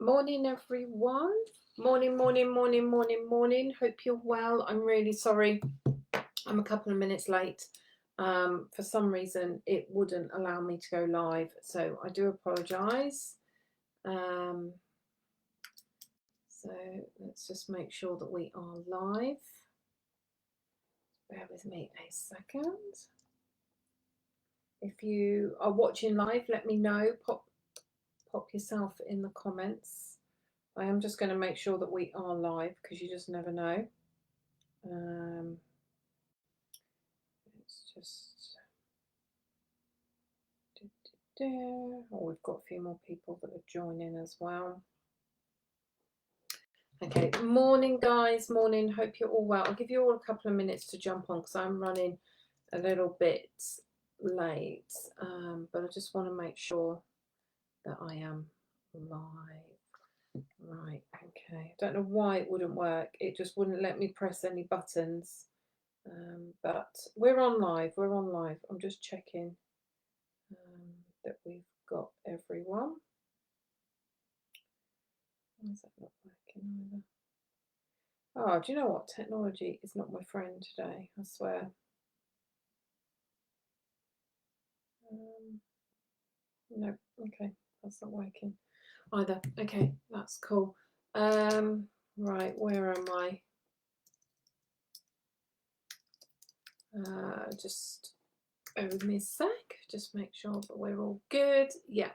Morning, everyone. Morning, morning, morning, morning, morning. Hope you're well. I'm really sorry. I'm a couple of minutes late. For some reason, it wouldn't allow me to go live, so I do apologise. So let's just make sure that we are live. Bear with me a second. If you are watching live, let me know. Pop yourself in the comments. I am just going to make sure that we are live because you just never know. Let's just. Oh, we've got a few more people that are joining as well. Okay, morning, guys. Morning. Hope you're all well. I'll give you all a couple of minutes to jump on because I'm running a little bit late. But I just want to make sure that I am live. Right, okay. I don't know why it wouldn't work. It just wouldn't let me press any buttons. But we're on live. We're on live. I'm just checking that we've got everyone. Why is that not working either? Oh, do you know what? Technology is not my friend today, I swear. No, okay, that's not working either. Okay, that's cool. Right, where am I? Just bear with me a sec. Just make sure that we're all good. Yeah,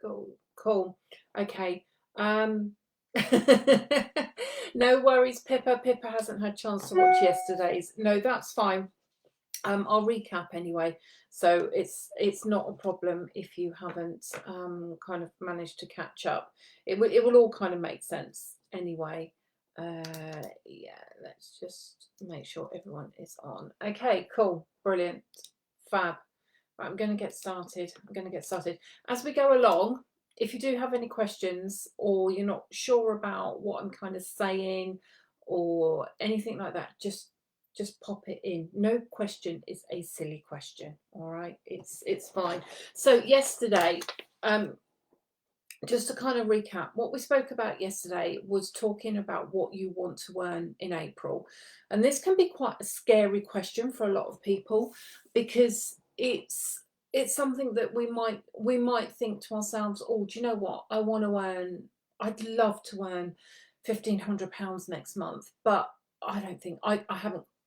cool. Okay. No worries, Pippa. Pippa hasn't had a chance to watch yesterday's. No, that's fine. I'll recap anyway, so it's not a problem if you haven't kind of managed to catch up. It will all kind of make sense anyway. Yeah, let's just make sure everyone is on. Okay, cool, brilliant, fab. Right, I'm going to get started. As we go along, if you do have any questions or you're not sure about what I'm kind of saying or anything like that, just pop it in. No question is a silly question. All right, it's fine. So yesterday, just to kind of recap, what we spoke about yesterday was talking about what you want to earn in April, and this can be quite a scary question for a lot of people because it's something that we might think to ourselves, oh, do you know what, I'd love to earn £1,500 next month, but I don't think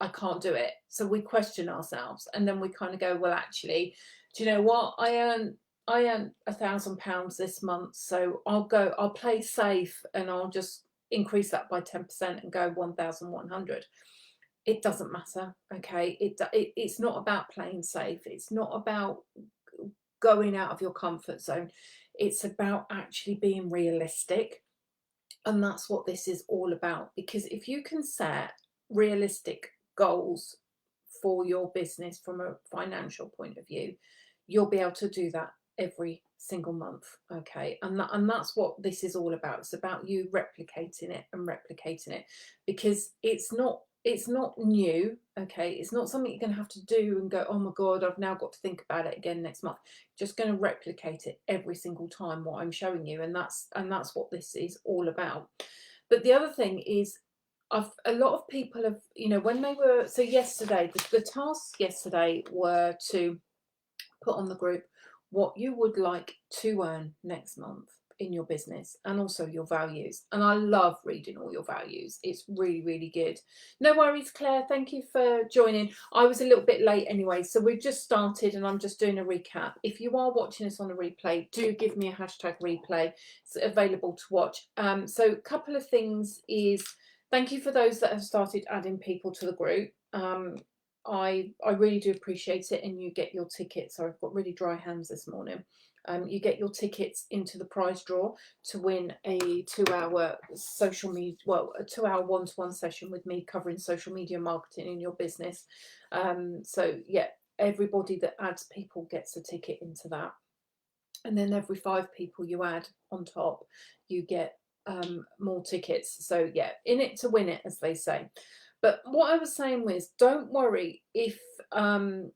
I can't do it. So we question ourselves, and then we kind of go, well, actually, do you know what, I earn £1,000 this month, so I'll play safe and I'll just increase that by 10% and go 1,100. It doesn't matter, okay? It's not about playing safe. It's not about going out of your comfort zone. It's about actually being realistic, and that's what this is all about. Because if you can set realistic goals for your business from a financial point of view, you'll be able to do that every single month, okay? And that's what this is all about. It's about you replicating it because it's not new, okay? It's not something you're going to have to do and go, oh my god, I've now got to think about it again next month. Just going to replicate it every single time what I'm showing you, and that's what this is all about. But the other thing is, a lot of people have, when they were, so yesterday, the tasks yesterday were to put on the group what you would like to earn next month in your business, and also your values. And I love reading all your values. It's really, really good. No worries, Claire. Thank you for joining. I was a little bit late anyway, so we've just started and I'm just doing a recap. If you are watching this on a replay, do give me a hashtag replay. It's available to watch. So a couple of things is, thank you for those that have started adding people to the group. I really do appreciate it, and you get your tickets. So I've got really dry hands this morning. You get your tickets into the prize draw to win a 2-hour social media, well, a 2-hour one-to-one session with me covering social media marketing in your business. So yeah, everybody that adds people gets a ticket into that, and then every 5 people you add on top, you get more tickets. So yeah, in it to win it, as they say. But what I was saying was, don't worry if don't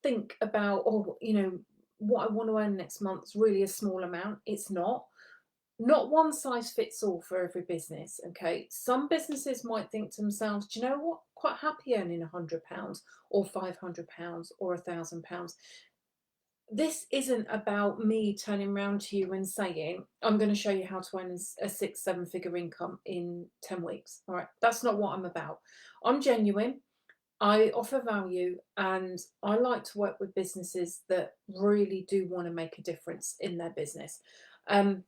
think about, oh, what I want to earn next month's really a small amount. It's not. not one size fits all for every business. Okay, some businesses might think to themselves, do you know what, quite happy earning £100 or £500 or £1,000. This isn't about me turning around to you and saying, I'm going to show you how to earn a 6, 7 figure income in 10 weeks. All right, that's not what I'm about. I'm genuine. I offer value, and I like to work with businesses that really do want to make a difference in their business. Um,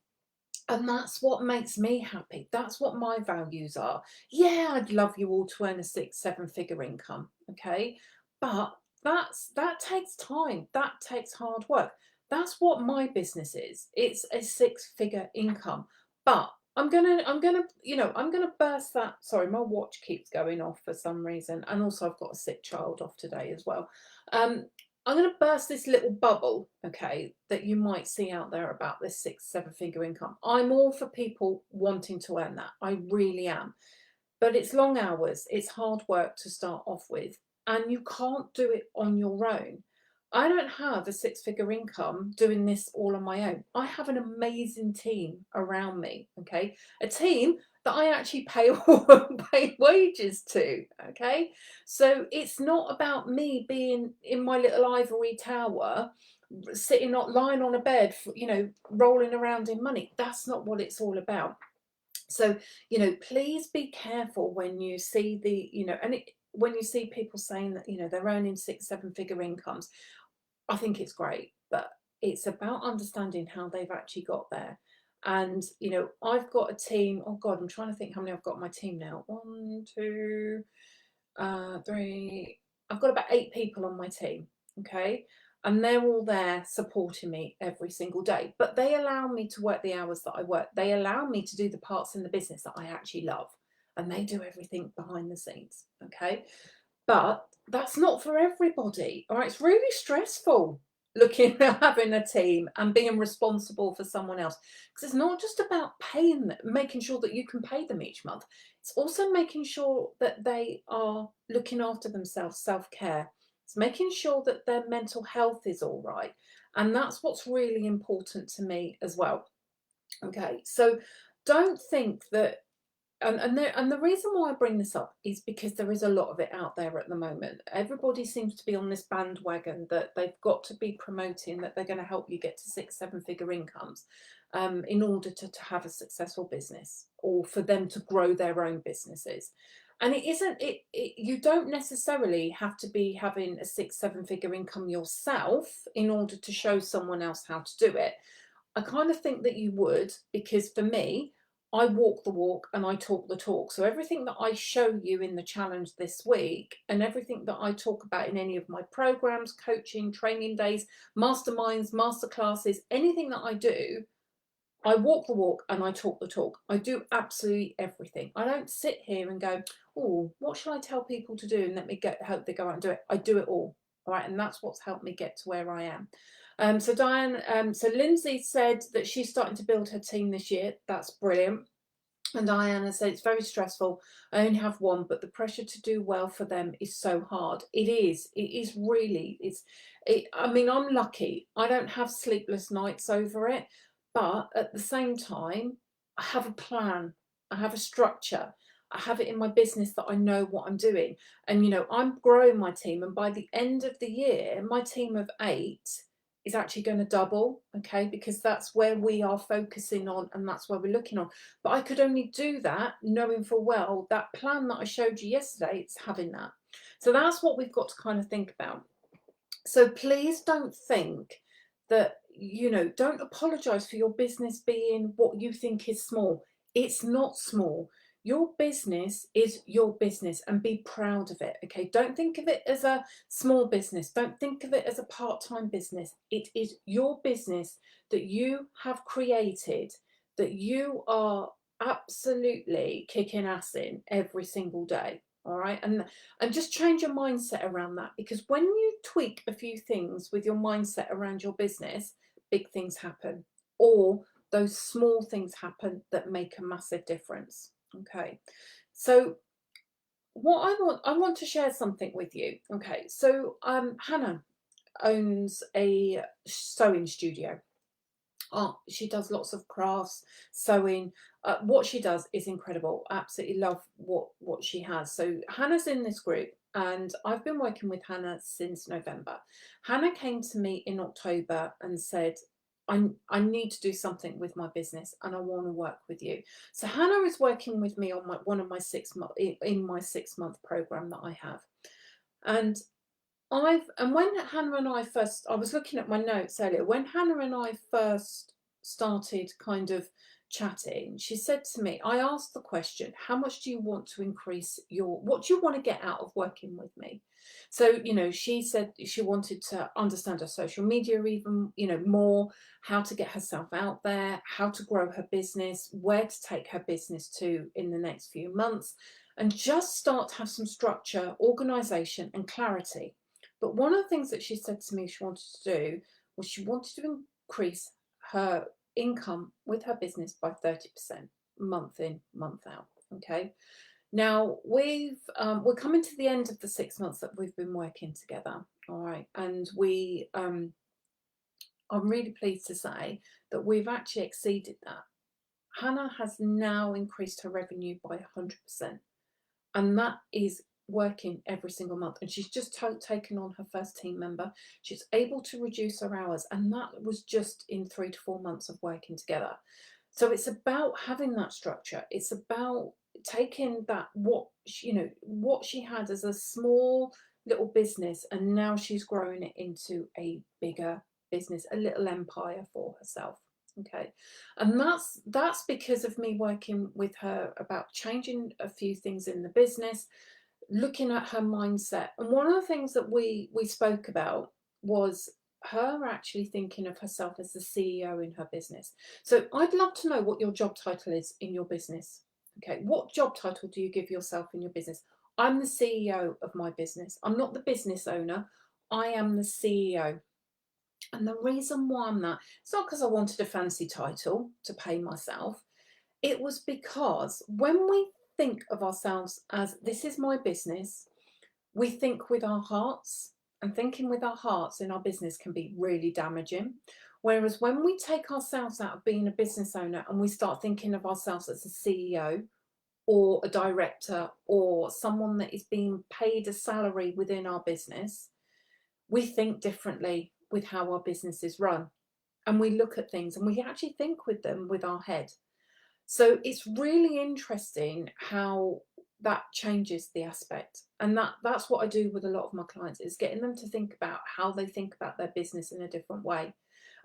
and that's what makes me happy. That's what my values are. Yeah, I'd love you all to earn a 6, 7 figure income. Okay. But that takes time. That takes hard work. That's what my business is. It's a 6 figure income. But I'm gonna burst that. Sorry, my watch keeps going off for some reason. And also I've got a sick child off today as well. Um, I'm going to burst this little bubble, okay, that you might see out there about this 6, 7 figure income. I'm all for people wanting to earn that. I really am. But it's long hours, it's hard work to start off with, and you can't do it on your own. I don't have a 6 figure income doing this all on my own. I have an amazing team around me, okay? A team that I actually pay pay wages to, okay? So it's not about me being in my little ivory tower, sitting not lying on a bed, rolling around in money. That's not what it's all about. So, please be careful when you see when you see people saying that, they're earning 6, 7 figure incomes. I think it's great, but it's about understanding how they've actually got there. And, I've got a team. Oh God, I'm trying to think how many I've got on my team now. One, two, three. I've got about 8 people on my team. Okay. And they're all there supporting me every single day. But they allow me to work the hours that I work. They allow me to do the parts in the business that I actually love. And they do everything behind the scenes. Okay. But that's not for everybody. All right. It's really stressful looking at having a team and being responsible for someone else. Because it's not just about paying them, making sure that you can pay them each month. It's also making sure that they are looking after themselves, self-care. It's making sure that their mental health is all right. And that's what's really important to me as well. Okay, so don't think that, and the reason why I bring this up is because there is a lot of it out there at the moment. Everybody seems to be on this bandwagon that they've got to be promoting that they're going to help you get to 6, 7 figure incomes, in order to have a successful business, or for them to grow their own businesses. And it isn't you don't necessarily have to be having a 6, 7 figure income yourself in order to show someone else how to do it. I kind of think that you would, because for me, I walk the walk and I talk the talk. So everything that I show you in the challenge this week, and everything that I talk about in any of my programs, coaching, training days, masterminds, masterclasses, anything that I do, I walk the walk and I talk the talk. I do absolutely everything. I don't sit here and go, oh, what should I tell people to do? And let me hope they go out and do it. I do it all. All right. And that's what's helped me get to where I am. So Lindsay said that she's starting to build her team this year. That's brilliant. And Diana said it's very stressful. I only have one, but the pressure to do well for them is so hard. It is. It is really. I mean, I'm lucky. I don't have sleepless nights over it, but at the same time, I have a plan. I have a structure. I have it in my business that I know what I'm doing. And I'm growing my team, and by the end of the year, my team of 8 is actually going to double, okay, because that's where we are focusing on, and that's where we're looking on. But I could only do that knowing full well that plan that I showed you yesterday, it's having that. So that's what we've got to kind of think about. So please don't think that, don't apologize for your business being what you think is small. It's not small. Your business is your business, and be proud of it. Okay. Don't think of it as a small business. Don't think of it as a part-time business. It is your business that you have created, that you are absolutely kicking ass in every single day. All right. And just change your mindset around that, because when you tweak a few things with your mindset around your business, big things happen, or those small things happen that make a massive difference. Okay, so I want to share something with you. Okay, so Hannah owns a sewing studio. art. She does lots of crafts, sewing. What she does is incredible. Absolutely love what she has. So Hannah's in this group, and I've been working with Hannah since November. Hannah came to me in October and said, I need to do something with my business and I want to work with you. So Hannah is working with me on one of my 6 month in my 6 month program that I have. And when Hannah and I first, I was looking at my notes earlier, when Hannah and I first started kind of chatting, she said to me, I asked the question, how much do you want to increase what do you want to get out of working with me? So, she said she wanted to understand her social media even, more, how to get herself out there, how to grow her business, where to take her business to in the next few months, and just start to have some structure, organization, and clarity. But one of the things that she said to me she wanted to do was she wanted to increase her income with her business by 30%, month in, month out. Okay. Now we're coming to the end of the 6 months that we've been working together. All right. And I'm really pleased to say that we've actually exceeded that. Hannah has now increased her revenue by 100%. And that is working every single month. And she's just taken on her first team member. She's able to reduce her hours. And that was just in 3 to 4 months of working together. So it's about having that structure. It's about taking that, what she had as a small little business, and now she's growing it into a bigger business, a little empire for herself. Okay. And that's because of me working with her about changing a few things in the business, looking at her mindset. And one of the things that we spoke about was her actually thinking of herself as the CEO in her business. So I'd love to know what your job title is in your business. Okay, what job title do you give yourself in your business? I'm the CEO of my business. I'm not the business owner. I am the CEO. And the reason why I'm that, it's not because I wanted a fancy title to pay myself. It was because when we think of ourselves as this is my business, we think with our hearts, and thinking with our hearts in our business can be really damaging. Whereas when we take ourselves out of being a business owner and we start thinking of ourselves as a CEO or a director or someone that is being paid a salary within our business, we think differently with how our business is run. And we look at things and we actually think with them with our head. So it's really interesting how that changes the aspect. And that's what I do with a lot of my clients, is getting them to think about how they think about their business in a different way.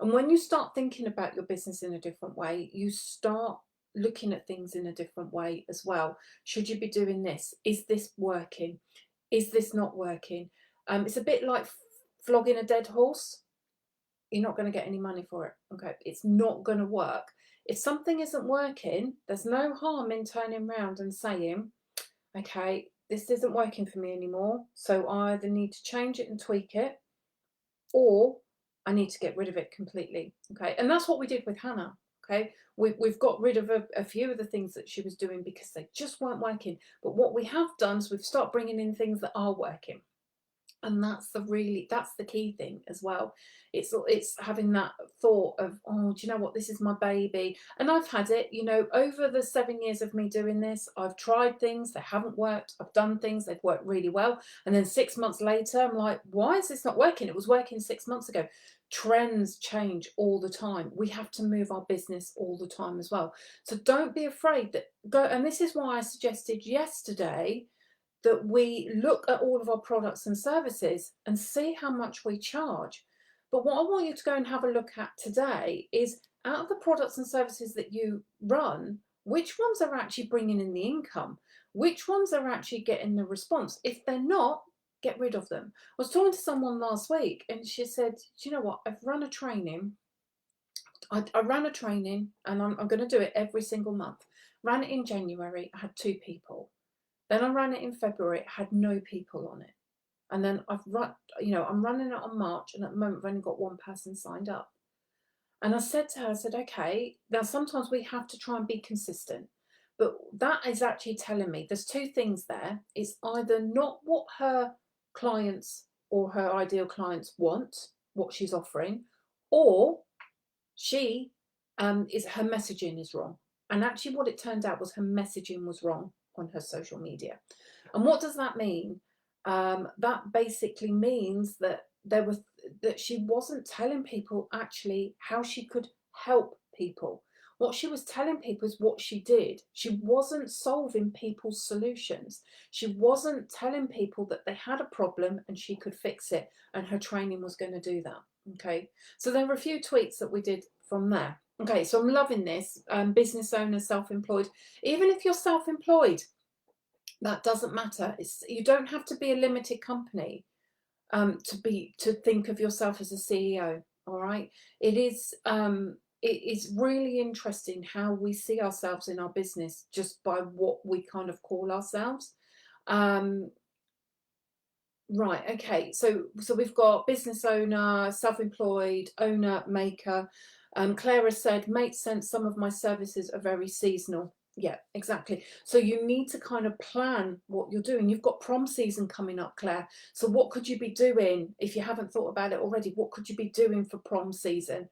And when you start thinking about your business in a different way, you start looking at things in a different way as well. Should you be doing this? Is this working? Is this not working? It's a bit like flogging a dead horse. You're not going to get any money for it. Okay, it's not going to work. If something isn't working, there's no harm in turning around and saying, okay, this isn't working for me anymore, so I either need to change it and tweak it, or I need to get rid of it completely. Okay, and that's what we did with Hannah. Okay, we've got rid of a few of the things that she was doing because they just weren't working. But what we have done is we've started bringing in things that are working. And that's the key thing as well. It's having that thought of, oh, do you know what, this is my baby. And I've had it, over the 7 years of me doing this, I've tried things, they haven't worked. I've done things, they've worked really well, and then 6 months later I'm like, why is this not working? It was working 6 months ago. Trends change all the time. We have to move our business all the time as well. So don't be afraid that go. And this is why I suggested yesterday that we look at all of our products and services and see how much we charge. But what I want you to go and have a look at today is, out of the products and services that you run, which ones are actually bringing in the income? Which ones are actually getting the response? If they're not, get rid of them. I was talking to someone last week and she said, do you know what? I've run a training. I ran a training and I'm going to do it every single month. Ran it in January. I had 2 people. Then I ran it in February, it had no people on it. And then I'm running it on March, and at the moment I've only got 1 person signed up. And I said to her, okay, now sometimes we have to try and be consistent. But that is actually telling me there's 2 things there. It's either not what her clients or her ideal clients want, what she's offering, or she is her messaging is wrong. And actually what it turned out was her messaging was wrong on her social media. And what does that mean? That basically means that that she wasn't telling people actually how she could help people. What she was telling people is what she did. She wasn't solving people's solutions. She wasn't telling people that they had a problem and she could fix it, and her training was going to do that. Okay, so there were a few tweets that we did from there. Okay, so I'm loving this. Business owner, self-employed. Even if you're self-employed, that doesn't matter. You don't have to be a limited company to think of yourself as a CEO. All right, it is really interesting how we see ourselves in our business just by what we kind of call ourselves. Right, okay, so we've got business owner, self-employed, owner, maker. Clara said, makes sense, some of my services are very seasonal. Yeah, exactly. So you need to kind of plan what you're doing. You've got prom season coming up, Claire. So what could you be doing if you haven't thought about it already? What could you be doing for prom season?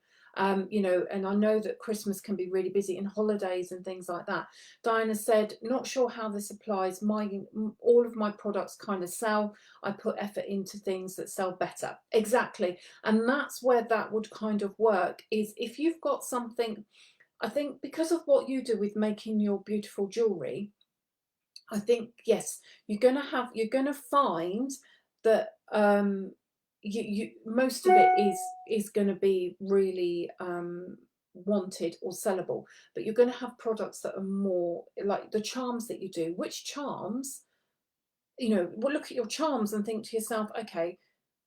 You know, and I know that Christmas can be really busy, and holidays and things like that. Diana said, not sure how this applies. All of my products kind of sell. I put effort into things that sell better. Exactly. And that's where that would kind of work, is if you've got something, I think because of what you do with making your beautiful jewelry, I think, yes, you're going to find that you most of it is going to be really wanted or sellable, but you're going to have products that are more like the charms that you do. Which charms, you know, well, look at your charms and think to yourself, okay,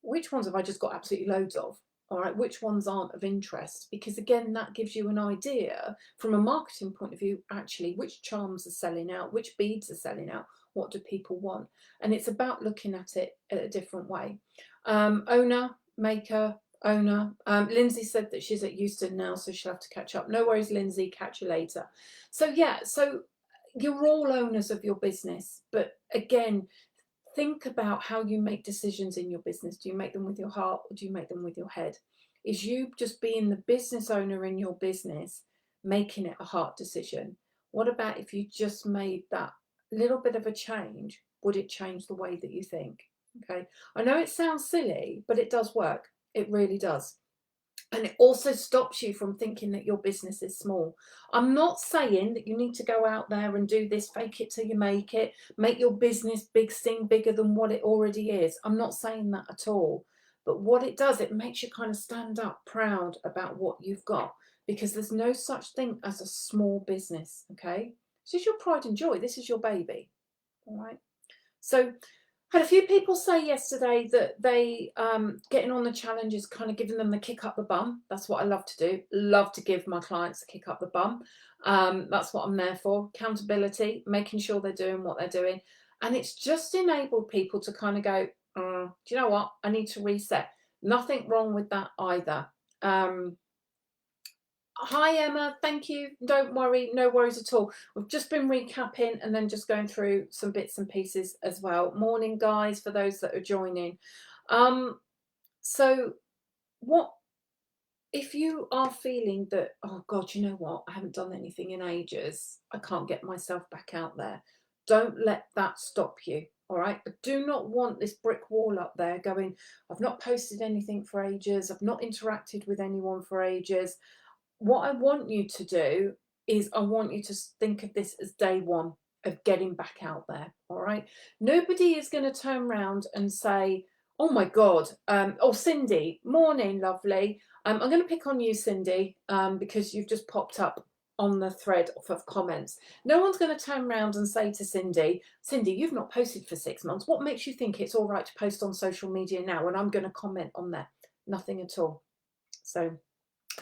which ones have I just got absolutely loads of? All right, which ones aren't of interest? Because again, that gives you an idea from a marketing point of view, actually, which charms are selling out, which beads are selling out, what do people want? And it's about looking at it in a different way. Owner, maker, owner. Lindsay said that she's at Euston now, so she'll have to catch up. No worries, Lindsay, catch you later. So yeah, so you're all owners of your business, but again, think about how you make decisions in your business. Do you make them with your heart, or do you make them with your head? Is you just being the business owner in your business making it a heart decision? What about if you just made that little bit of a change? Would it change the way that you think? Okay, I know it sounds silly, but it does work. It really does. And it also stops you from thinking that your business is small. I'm not saying that you need to go out there and do this, fake it till you make your business big, seem bigger than what it already is. I'm not saying that at all. But what it does, it makes you kind of stand up proud about what you've got, because there's no such thing as a small business, okay? This is your pride and joy. This is your baby, all right? So had a few people say yesterday that they getting on the challenge is kind of giving them the kick up the bum. That's what I love to do. Love to give my clients a kick up the bum. That's what I'm there for. Accountability, making sure they're doing what they're doing. And it's just enabled people to kind of go, do you know what? I need to reset. Nothing wrong with that either. Hi Emma, thank you. Don't worry, no worries at all. We've just been recapping and then just going through some bits and pieces as well. Morning guys, for those that are joining. So what if you are feeling that, oh God, you know what, I haven't done anything in ages, I can't get myself back out there. Don't let that stop you. All right, I do not want this brick wall up there going, I've not posted anything for ages, I've not interacted with anyone for ages. What I want you to do is I want you to think of this as day one of getting back out there. All right. Nobody is going to turn around and say, oh my God, oh, Cindy, morning, lovely. I'm going to pick on you, Cindy, because you've just popped up on the thread of comments. No one's going to turn around and say to Cindy, Cindy, you've not posted for 6 months. What makes you think it's all right to post on social media now? And I'm going to comment on that. Nothing at all. So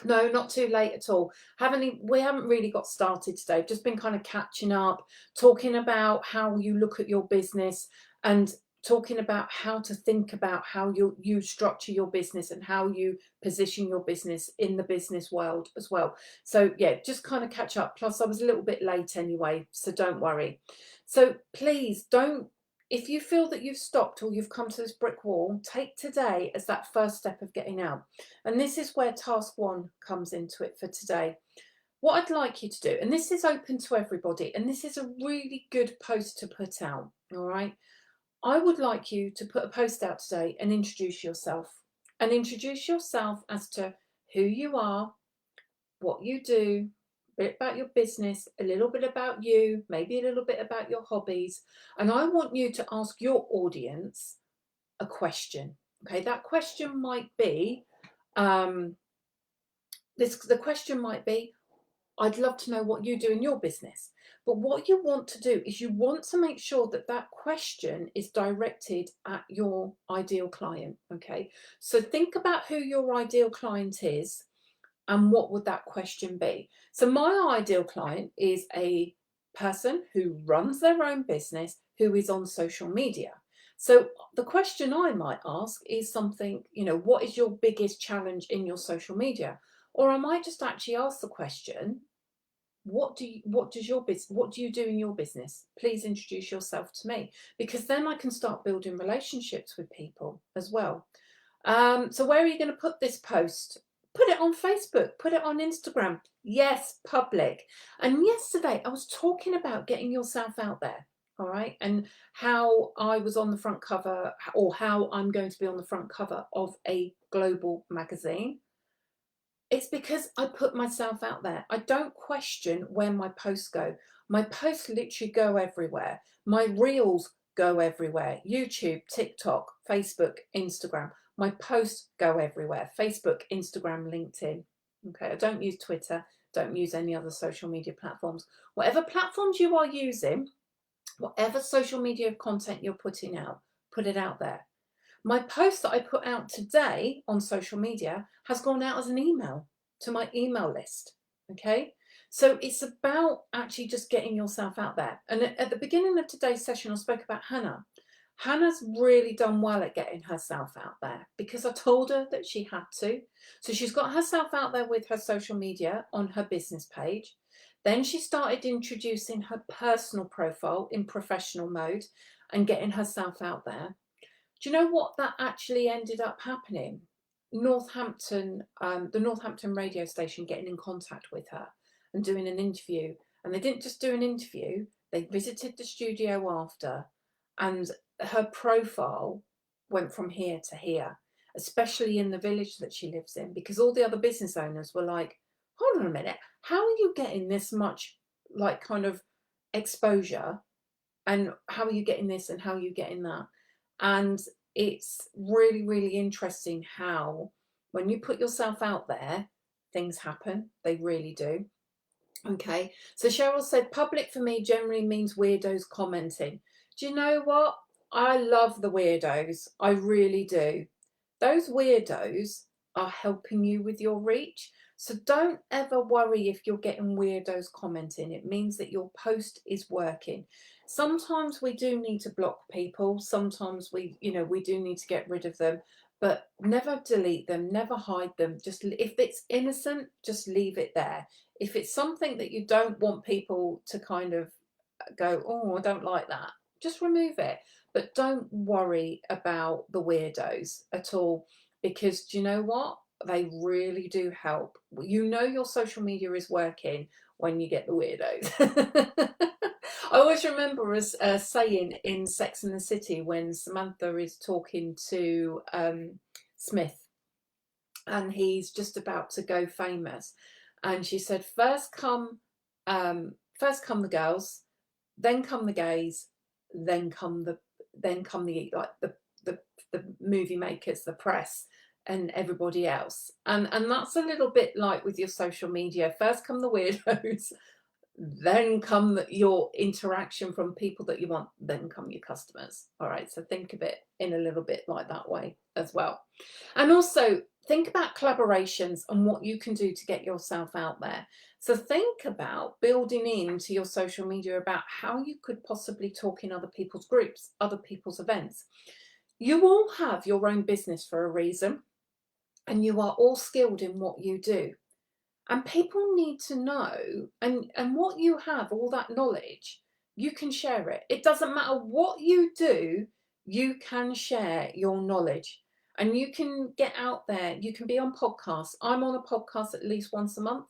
no, not too late at all. We haven't really got started today. Just been kind of catching up, talking about how you look at your business and talking about how to think about how you structure your business and how you position your business in the business world as well. So yeah, just kind of catch up. Plus I was a little bit late anyway, so don't worry. So please don't, if you feel that you've stopped or you've come to this brick wall, take today as that first step of getting out. And this is where task one comes into it for today. what I'd like you to do, and this is open to everybody, and this is a really good post to put out, all right? I would like you to put a post out today and introduce yourself. And introduce yourself as to who you are, what you do, a bit about your business, a little bit about you, maybe a little bit about your hobbies. And I want you to ask your audience a question. Okay, that question might be, the question might be, I'd love to know what you do in your business. But what you want to do is you want to make sure that that question is directed at your ideal client. Okay, so think about who your ideal client is and what would that question be. So my ideal client is a person who runs their own business, who is on social media. So the question I might ask is something, what is your biggest challenge in your social media? Or I might just actually ask the question, what do you do in your business? Please introduce yourself to me, because then I can start building relationships with people as well. So where are you going to put this post? Put it on Facebook, put it on Instagram. Yes, public. And yesterday I was talking about getting yourself out there. All right. And how I was on the front cover, or how I'm going to be on the front cover of a global magazine. It's because I put myself out there. I don't question where my posts go. My posts literally go everywhere. My reels go everywhere. YouTube, TikTok, Facebook, Instagram. My posts go everywhere. Facebook, Instagram, LinkedIn. Okay, I don't use Twitter, don't use any other social media platforms. Whatever platforms you are using, whatever social media content you're putting out, put it out there. My post that I put out today on social media has gone out as an email to my email list. Okay. So it's about actually just getting yourself out there. And at the beginning of today's session, I spoke about Hannah. Hannah's really done well at getting herself out there because I told her that she had to. So she's got herself out there with her social media on her business page. Then she started introducing her personal profile in professional mode and getting herself out there. Do you know what that actually ended up happening? Northampton, the Northampton radio station getting in contact with her and doing an interview. And they didn't just do an interview, they visited the studio after, and her profile went from here to here, especially in the village that she lives in, because all the other business owners were like, hold on a minute, how are you getting this much like kind of exposure? And how are you getting this and how are you getting that? And it's really, really interesting how when you put yourself out there, things happen. They really do. Okay. So Cheryl said, public for me generally means weirdos commenting. Do you know what? I love the weirdos. I really do. Those weirdos are helping you with your reach. So don't ever worry if you're getting weirdos commenting. It means that your post is working. Sometimes we do need to block people. Sometimes we do need to get rid of them, but never delete them, never hide them. Just if it's innocent, just leave it there. If it's something that you don't want people to kind of go, oh, I don't like that, just remove it. But don't worry about the weirdos at all, because do you know what? They really do help. Your social media is working when you get the weirdos. I always remember us saying in Sex and the City when Samantha is talking to Smith and he's just about to go famous, and she said, first come the girls, then come the gays, then come the like the movie makers, the press, and everybody else. And that's a little bit like with your social media. First come the weirdos, then come your interaction from people that you want, then come your customers. All right, so think of it in a little bit like that way as well. And also think about collaborations and what you can do to get yourself out there. So think about building into your social media about how you could possibly talk in other people's groups, other people's events. You all have your own business for a reason, and you are all skilled in what you do. And people need to know, and what you have, all that knowledge, you can share it. It doesn't matter what you do, you can share your knowledge. And you can get out there, you can be on podcasts. I'm on a podcast at least once a month.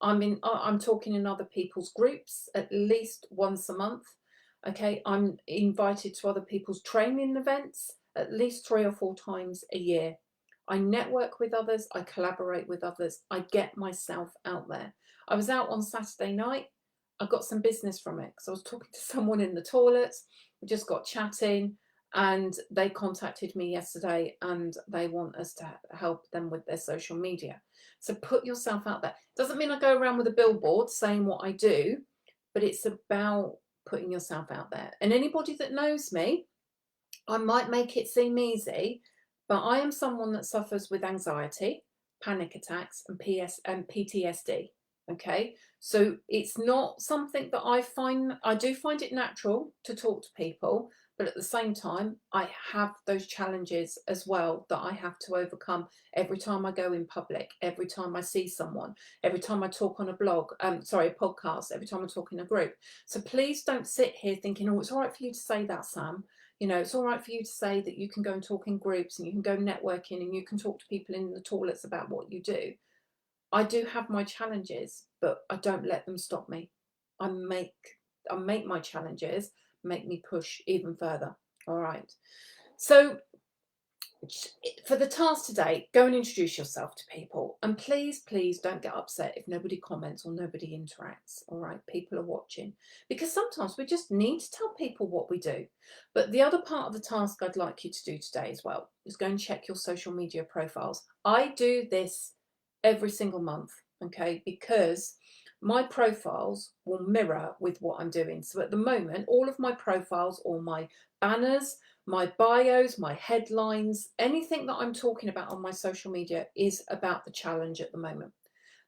I'm talking in other people's groups at least once a month. Okay, I'm invited to other people's training events at least 3 or 4 times a year. I network with others, I collaborate with others, I get myself out there. I was out on Saturday night. I got some business from it because I was talking to someone in the toilets. We just got chatting, and they contacted me yesterday and they want us to help them with their social media. So put yourself out there. Doesn't mean I go around with a billboard saying what I do, but it's about putting yourself out there. And anybody that knows me, I might make it seem easy, but I am someone that suffers with anxiety, panic attacks, and PTSD. Okay, so it's not something that I do find it natural to talk to people, but at the same time, I have those challenges as well that I have to overcome every time I go in public, every time I see someone, every time I talk on a podcast, every time I talk in a group. So please don't sit here thinking, oh, it's all right for you to say that, Sam. You know, it's all right for you to say that you can go and talk in groups and you can go networking and you can talk to people in the toilets about what you do. I do have my challenges, but I don't let them stop me. I make my challenges make me push even further. All right. So for the task today, go and introduce yourself to people, and please don't get upset if nobody comments or nobody interacts. All right, people are watching, because sometimes we just need to tell people what we do. But the other part of the task I'd like you to do today as well is go and check your social media profiles. I do this every single month, okay, because my profiles will mirror with what I'm doing. So at the moment, all of my profiles, all my banners, my bios, my headlines, anything that I'm talking about on my social media is about the challenge at the moment.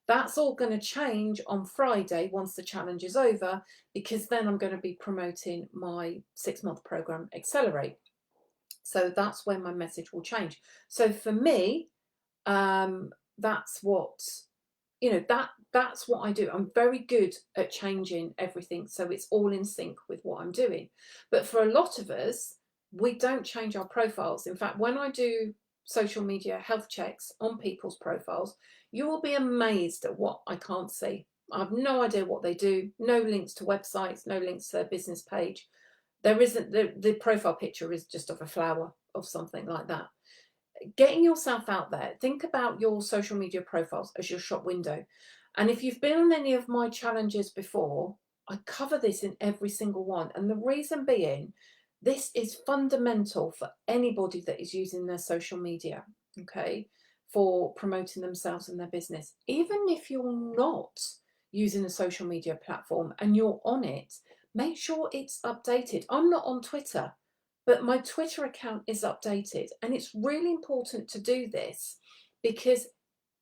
That's all going to change on Friday once the challenge is over, because then I'm going to be promoting my 6-month program, Accelerate. So that's when my message will change. So for me, that's what, that's what I do. I'm very good at changing everything so it's all in sync with what I'm doing. But for a lot of us, we don't change our profiles. In fact, when I do social media health checks on people's profiles, you will be amazed at what I can't see. I have no idea what they do. No links to websites, no links to their business page. There isn't, the profile picture is just of a flower, of something like that. Getting yourself out there, think about your social media profiles as your shop window. And if you've been on any of my challenges before, I cover this in every single one. And the reason being, this is fundamental for anybody that is using their social media, okay, for promoting themselves and their business. Even if you're not using a social media platform and you're on it, make sure it's updated. I'm not on Twitter, but my Twitter account is updated. And it's really important to do this, because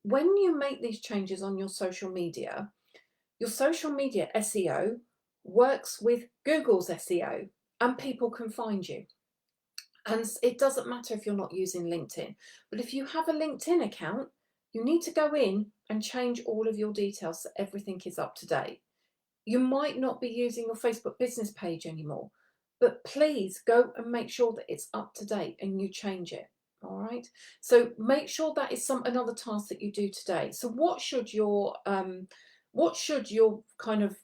when you make these changes on your social media SEO works with Google's SEO, and people can find you. And it doesn't matter if you're not using LinkedIn, but if you have a LinkedIn account, you need to go in and change all of your details so everything is up to date. You might not be using your Facebook business page anymore, but please go and make sure that it's up to date and you change it. All right. So make sure that is another task that you do today. So what should your kind of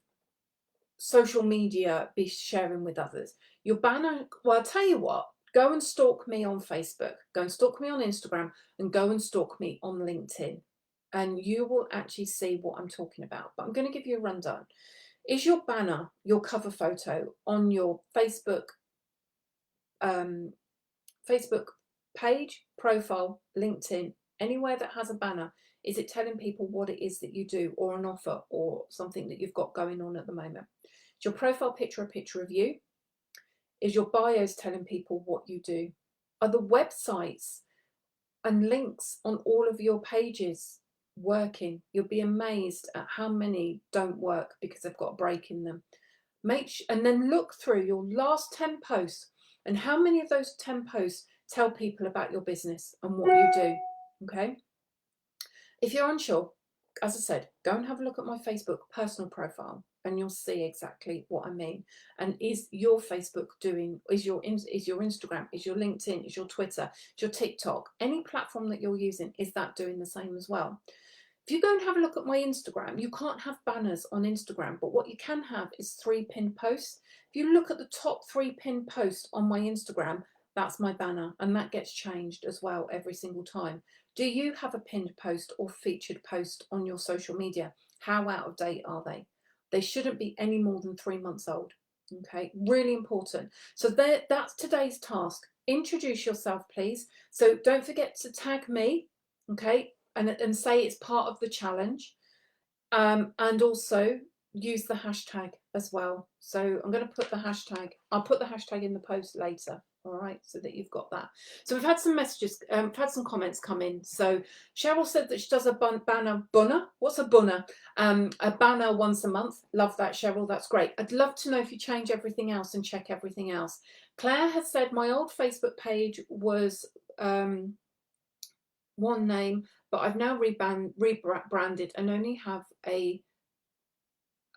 social media be sharing with others? Your banner. Well, I'll tell you what. Go and stalk me on Facebook. Go and stalk me on Instagram, and go and stalk me on LinkedIn, and you will actually see what I'm talking about. But I'm going to give you a rundown. Is your banner, your cover photo on your Facebook page, profile, LinkedIn, anywhere that has a banner? Is it telling people what it is that you do, or an offer, or something that you've got going on at the moment? Is your profile picture a picture of you? Is your bios telling people what you do? Are the websites and links on all of your pages working? You'll be amazed at how many don't work because they've got a break in them. And then look through your last 10 posts, and how many of those 10 posts tell people about your business and what you do. Okay. If you're unsure, as I said, go and have a look at my Facebook personal profile, and you'll see exactly what I mean. And is your Facebook doing, is your Instagram, is your LinkedIn, is your Twitter, is your TikTok, any platform that you're using, is that doing the same as well? If you go and have a look at my Instagram, you can't have banners on Instagram, but what you can have is 3 pinned posts. If you look at the top 3 pinned posts on my Instagram, that's my banner, and that gets changed as well every single time. Do you have a pinned post or featured post on your social media? How out of date are they? They shouldn't be any more than 3 months old. Okay, really important. So that's today's task. Introduce yourself, please. So don't forget to tag me, okay, and say it's part of the challenge. And also use the hashtag as well. So I'm going to put the hashtag, I'll put the hashtag in the post later. All right, so that you've got that. So we've had some messages, we've had some comments come in. So Cheryl said that she does a banner. What's a bunner? A banner once a month. Love that, Cheryl. That's great. I'd love to know if you change everything else and check everything else. Claire has said my old Facebook page was one name, but I've now rebranded and only have a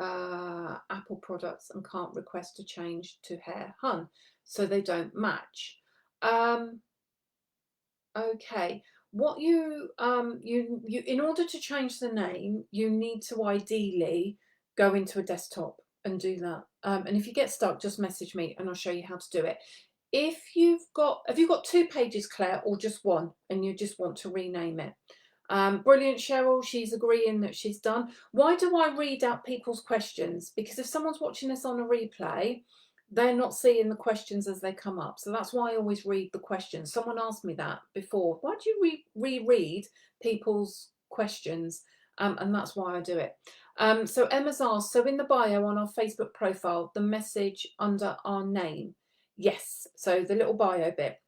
Apple products and can't request to change to Hair Hun, so they don't match. Okay, what you in order to change the name, you need to ideally go into a desktop and do that. And if you get stuck, just message me and I'll show you how to do it. If have you got 2 pages, Claire, or just one, and you just want to rename it? Brilliant, Cheryl. She's agreeing that she's done. Why do I read out people's questions? Because if someone's watching this on a replay, they're not seeing the questions as they come up. So that's why I always read the questions. Someone asked me that before. Why do you reread people's questions? And that's why I do it. So Emma's asked, so in the bio on our Facebook profile, the message under our name. Yes, so the little bio bit.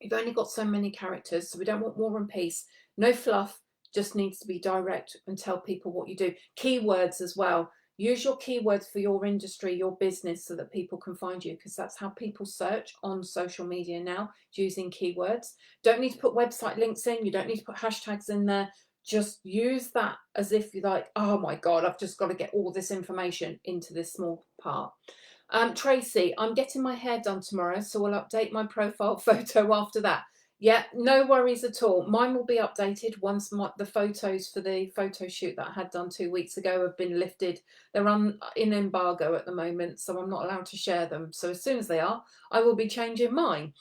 You've only got so many characters, so we don't want War and Peace. No fluff, just needs to be direct and tell people what you do. Keywords as well. Use your keywords for your industry, your business, so that people can find you, because that's how people search on social media now, using keywords. Don't need to put website links in. You don't need to put hashtags in there. Just use that as if you're like, oh my God, I've just got to get all this information into this small part. Tracy, I'm getting my hair done tomorrow, so we'll update my profile photo after that. Yeah, no worries at all. Mine will be updated once the photos for the photo shoot that I had done 2 weeks ago have been lifted. They're in embargo at the moment, so I'm not allowed to share them. So as soon as they are, I will be changing mine.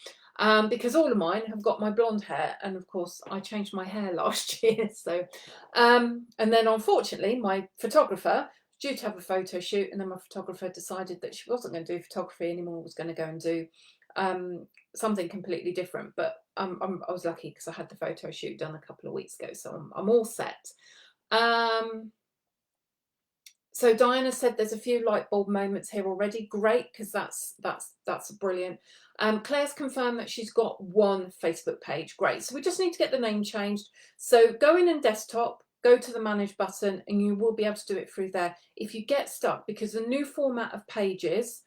Because all of mine have got my blonde hair, and of course I changed my hair last year. So, and then unfortunately my photographer due to have a photo shoot, and then my photographer decided that she wasn't going to do photography anymore, was going to go and do something completely different. But I was lucky because I had the photo shoot done a couple of weeks ago, so I'm all set. So Diana said there's a few light bulb moments here already. Great, because that's brilliant. Claire's confirmed that she's got 1 Facebook page. Great. So we just need to get the name changed. So go in and desktop, go to the manage button, and you will be able to do it through there. If you get stuck, because the new format of pages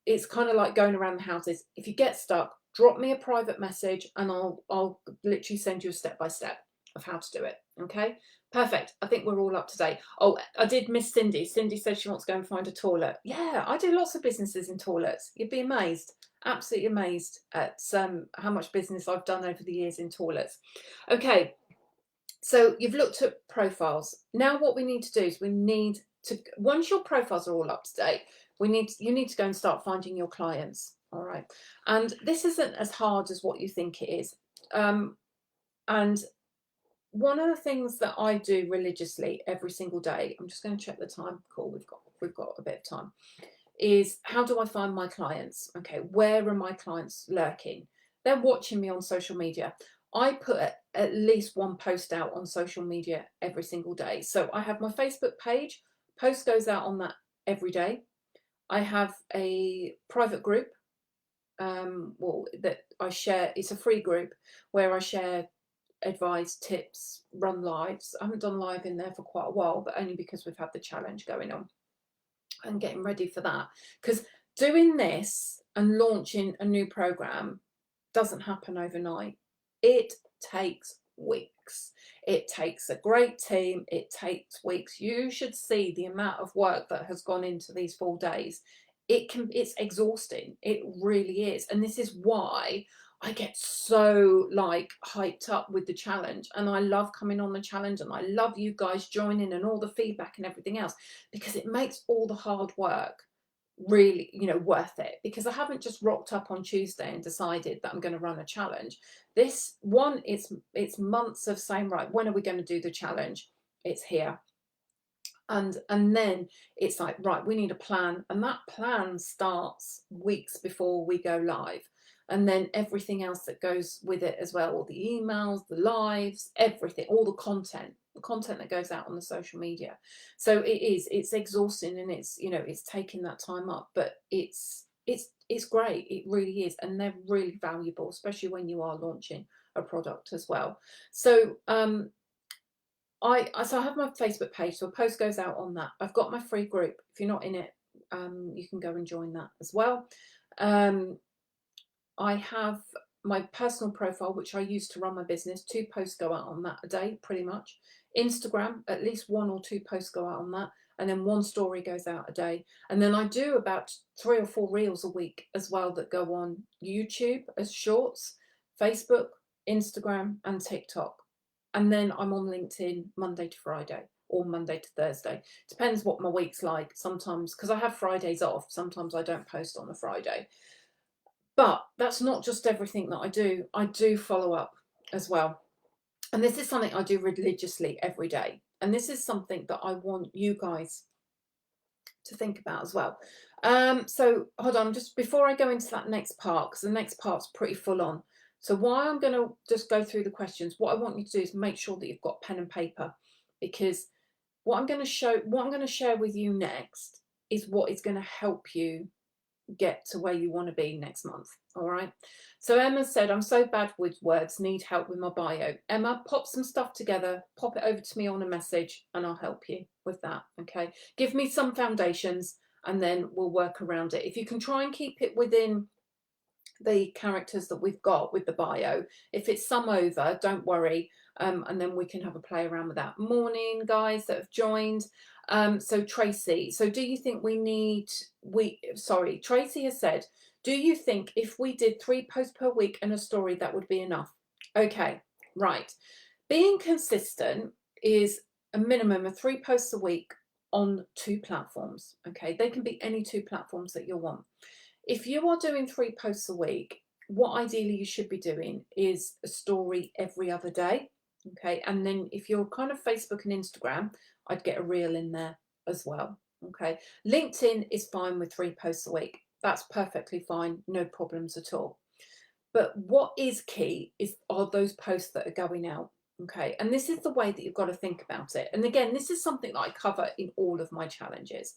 it's kind of like going around the houses. If you get stuck, drop me a private message and I'll literally send you a step-by-step of how to do it. Okay, perfect. I think we're all up to date. Oh, I did miss Cindy. Cindy said she wants to go and find a toilet. Yeah, I do lots of businesses in toilets. You'd be amazed, absolutely amazed at how much business I've done over the years in toilets. Okay, so you've looked at profiles. Now what we need to do is we need to, once your profiles are all up to date, you need to go and start finding your clients. All right, and this isn't as hard as what you think it is. And one of the things that I do religiously every single day, I'm just going to check the time. Cool, we've got a bit of time. Is how do I find my clients? Okay, where are my clients lurking? They're watching me on social media. I put at least 1 post out on social media every single day. So I have my Facebook page. Post goes out on that every day. I have a private group that I share. It's a free group where I share advice, tips, run lives. I haven't done live in there for quite a while, but only because we've had the challenge going on and getting ready for that. Because doing this and launching a new program doesn't happen overnight. It takes weeks. It takes a great team. It takes weeks. You should see the amount of work that has gone into these 4 days. It's exhausting. It really is. And this is why I get so like hyped up with the challenge, and I love coming on the challenge, and I love you guys joining and all the feedback and everything else, because it makes all the hard work really, worth it. Because I haven't just rocked up on Tuesday and decided that I'm going to run a challenge. This one, it's months of saying, right, when are we going to do the challenge? It's here. And then it's like, right, we need a plan, and that plan starts weeks before we go live, and then everything else that goes with it as well, all the emails, the lives, everything, all the content that goes out on the social media. So it's exhausting, and it's taking that time up, but it's great, it really is, and they're really valuable, especially when you are launching a product as well. So so I have my Facebook page, so a post goes out on that. I've got my free group. If you're not in it, you can go and join that as well. I have my personal profile, which I use to run my business. 2 posts go out on that a day, pretty much. Instagram, at least 1 or 2 posts go out on that, and then 1 story goes out a day. And then I do about 3 or 4 reels a week as well that go on YouTube as shorts, Facebook, Instagram, and TikTok. And then I'm on LinkedIn Monday to Friday, or Monday to Thursday. Depends what my week's like. Sometimes, because I have Fridays off, sometimes I don't post on a Friday. But that's not just everything that I do. I do follow up as well. And this is something I do religiously every day. And this is something that I want you guys to think about as well. So hold on, just before I go into that next part, because the next part's pretty full on. So why I'm going to just go through the questions, what I want you to do is make sure that you've got pen and paper, because what I'm going to share with you next is what is going to help you get to where you want to be next month. All right. So Emma said, I'm so bad with words, need help with my bio. Emma, pop some stuff together, pop it over to me on a message, and I'll help you with that. Okay. Give me some foundations, and then we'll work around it. If you can try and keep it within the characters that we've got with the bio. If it's some over, don't worry, and then we can have a play around with that. Morning, guys that have joined. So Tracy, so do you think Tracy has said, do you think if we did 3 posts per week and a story, that would be enough? Okay, right. Being consistent is a minimum of 3 posts a week on 2 platforms. Okay, they can be any 2 platforms that you want. If you are doing 3 posts a week, what ideally you should be doing is a story every other day. Okay. And then if you're kind of Facebook and Instagram, I'd get a reel in there as well. Okay. LinkedIn is fine with 3 posts a week. That's perfectly fine. No problems at all. But what is key are those posts that are going out. Okay. And this is the way that you've got to think about it. And again, this is something that I cover in all of my challenges.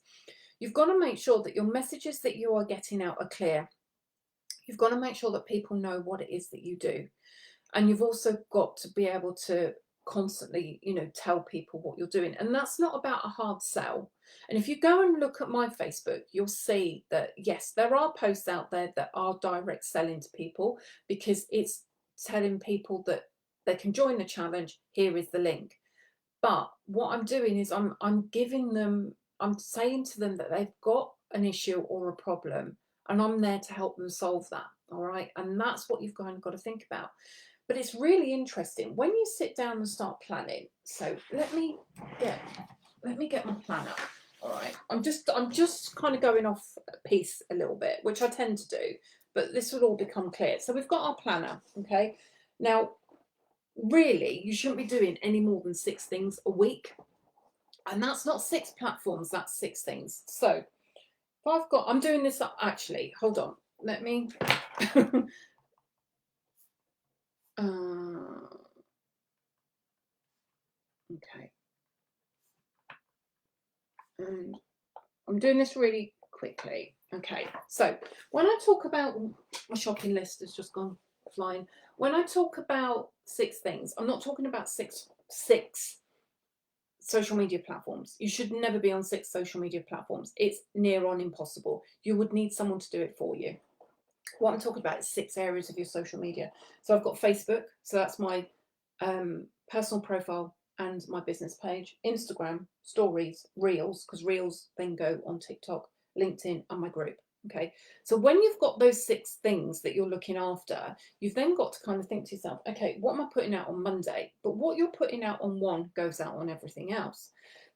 You've got to make sure that your messages that you are getting out are clear. You've got to make sure that people know what it is that you do. And you've also got to be able to constantly, tell people what you're doing. And that's not about a hard sell. And if you go and look at my Facebook, you'll see that, yes, there are posts out there that are direct selling to people, because it's telling people that they can join the challenge. Here is the link. But what I'm doing is I'm saying to them that they've got an issue or a problem, and I'm there to help them solve that. All right. And that's what you've got to think about. But it's really interesting when you sit down and start planning. So let me get my plan up. All right. I'm just kind of going off piece a little bit, which I tend to do, but this will all become clear. So we've got our planner. Okay. Now, really, you shouldn't be doing any more than 6 things a week. And that's not 6 platforms, that's 6 things. So if I'm doing this up, actually, hold on, let me, okay. And I'm doing this really quickly. Okay, so when I talk about, my shopping list has just gone flying. When I talk about 6 things, I'm not talking about six social media platforms. You should never be on 6 social media platforms. It's near on impossible. You would need someone to do it for you. What I'm talking about is 6 areas of your social media. So I've got Facebook, so that's my personal profile and my business page. Instagram, stories, reels, because reels then go on TikTok, LinkedIn, and my group. Okay, so when you've got those 6 things that you're looking after, you've then got to kind of think to yourself, okay, what am I putting out on Monday? But what you're putting out on one goes out on everything else.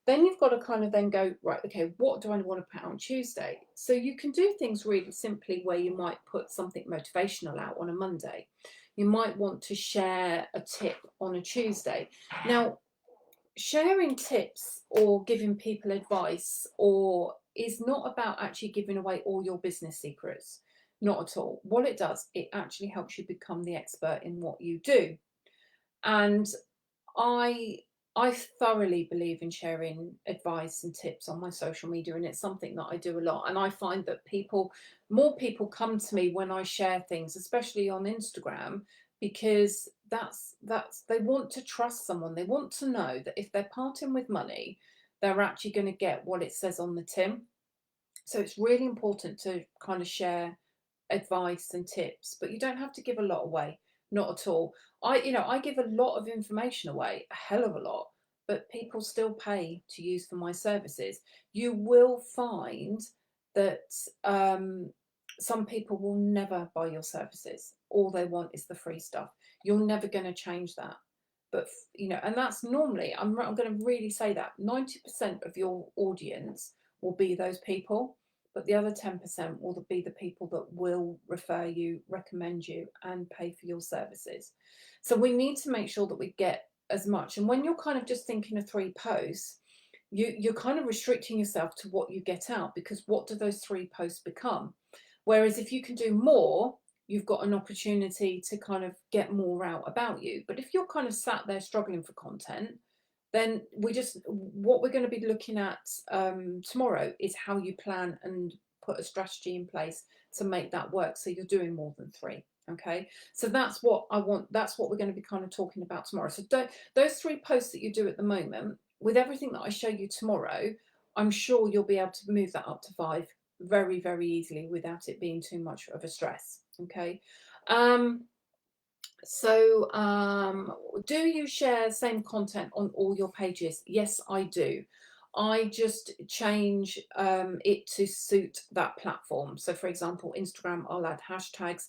Then you've got to kind of then go, right, okay, what do I want to put out on Tuesday? So you can do things really simply where you might put something motivational out on a Monday. You might want to share a tip on a Tuesday. Now, sharing tips or giving people advice or is not about actually giving away all your business secrets. Not at all. What it does, it actually helps you become the expert in what you do. And I I thoroughly believe in sharing advice and tips on my social media, and it's something that I do a lot. And I find that more people come to me when I share things, especially on Instagram, because that's they want to trust someone. They want to know that if they're parting with money, they're actually going to get what it says on the tin. So it's really important to kind of share advice and tips, but you don't have to give a lot away, not at all. I give a lot of information away, a hell of a lot, but people still pay to use for my services. You will find that some people will never buy your services. All they want is the free stuff. You're never going to change that. But and that's normally, I'm going to really say that 90% of your audience will be those people, but the other 10% will be the people that will refer you, recommend you, and pay for your services. So we need to make sure that we get as much. And when you're kind of just thinking of 3 posts, you're kind of restricting yourself to what you get out, because what do those 3 posts become? Whereas if you can do more, you've got an opportunity to kind of get more out about you. But if you're kind of sat there struggling for content, then what we're going to be looking at tomorrow is how you plan and put a strategy in place to make that work, so you're doing more than 3. Okay, so that's what I want. That's what we're going to be kind of talking about tomorrow. So those 3 posts that you do at the moment, with everything that I show you tomorrow, I'm sure you'll be able to move that up to 5 very, very easily without it being too much of a stress. Okay. um do you share the same content on all your pages? Yes, I do. I just change it to suit that platform. So, for example, Instagram, I'll add hashtags.